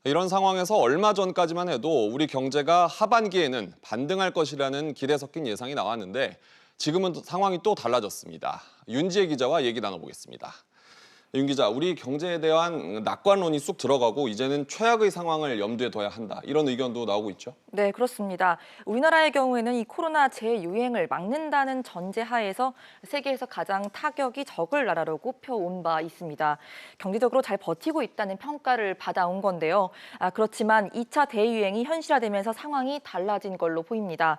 이런 상황에서 얼마 전까지만 해도 우리 경제가 하반기에는 반등할 것이라는 기대 섞인 예상이 나왔는데 지금은 상황이 또 달라졌습니다. 윤지혜 기자와 얘기 나눠보겠습니다. 윤 기자, 우리 경제에 대한 낙관론이 쑥 들어가고 이제는 최악의 상황을 염두에 둬야 한다. 이런 의견도 나오고 있죠. 네, 그렇습니다. 우리나라의 경우에는 이 코로나 재유행을 막는다는 전제 하에서 세계에서 가장 타격이 적을 나라로 꼽혀온 바 있습니다. 경제적으로 잘 버티고 있다는 평가를 받아온 건데요. 그렇지만 2차 대유행이 현실화되면서 상황이 달라진 걸로 보입니다.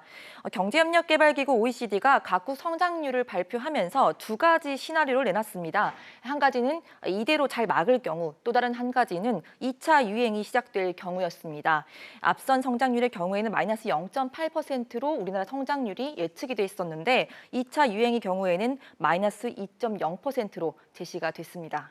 경제협력개발기구 OECD가 각국 성장률을 발표하면서 두 가지 시나리오를 내놨습니다. 한 가지는 이대로 잘 막을 경우, 또 다른 한 가지는 2차 유행이 시작될 경우였습니다. 앞선 성장률의 경우에는 마이너스 0.8%로 우리나라 성장률이 예측이 돼 있었는데 2차 유행의 경우에는 마이너스 2.0%로 제시가 됐습니다.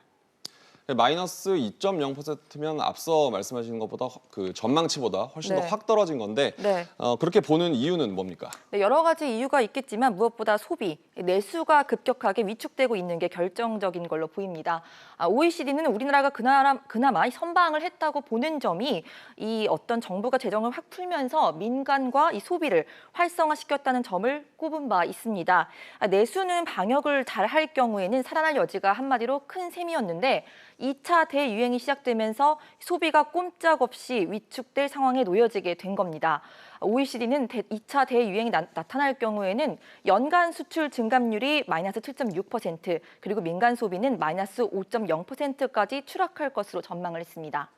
마이너스 2.0%면 앞서 말씀하신 것보다 그 전망치보다 훨씬 더 확 떨어진 건데 네. 그렇게 보는 이유는 뭡니까? 네, 여러 가지 이유가 있겠지만 무엇보다 소비, 내수가 급격하게 위축되고 있는 게 결정적인 걸로 보입니다. OECD는 우리나라가 그나마 선방을 했다고 보는 점이 이 어떤 정부가 재정을 확 풀면서 민간과 이 소비를 활성화시켰다는 점을 꼽은 바 있습니다. 내수는 방역을 잘 할 경우에는 살아날 여지가 한마디로 큰 셈이었는데 2차 대유행이 시작되면서 소비가 꼼짝없이 위축될 상황에 놓여지게 된 겁니다. OECD는 2차 대유행이 나타날 경우에는 연간 수출 증감률이 마이너스 7.6%, 그리고 민간 소비는 마이너스 5.0%까지 추락할 것으로 전망을 했습니다.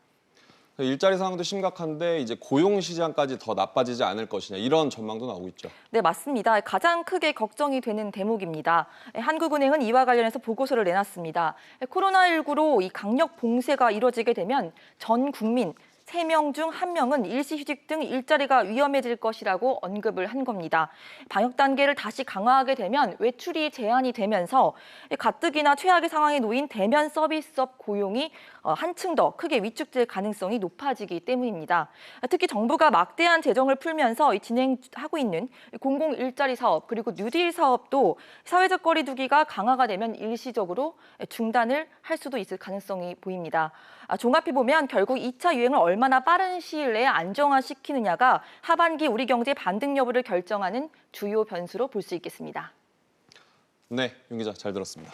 일자리 상황도 심각한데 이제 고용 시장까지 더 나빠지지 않을 것이냐 이런 전망도 나오고 있죠. 네, 맞습니다. 가장 크게 걱정이 되는 대목입니다. 한국은행은 이와 관련해서 보고서를 내놨습니다. 코로나19로 이 강력 봉쇄가 이뤄지게 되면 전 국민 3명 중 1명은 일시휴직 등 일자리가 위험해질 것이라고 언급을 한 겁니다. 방역 단계를 다시 강화하게 되면 외출이 제한이 되면서 가뜩이나 최악의 상황에 놓인 대면 서비스업 고용이 한층 더 크게 위축될 가능성이 높아지기 때문입니다. 특히 정부가 막대한 재정을 풀면서 진행하고 있는 공공 일자리 사업 그리고 뉴딜 사업도 사회적 거리 두기가 강화가 되면 일시적으로 중단을 할 수도 있을 가능성이 보입니다. 종합해 보면 결국 2차 유행을 얼마나 빠른 시일 내에 안정화시키느냐가 하반기 우리 경제의 반등 여부를 결정하는 주요 변수로 볼 수 있겠습니다. 네, 윤 기자 잘 들었습니다.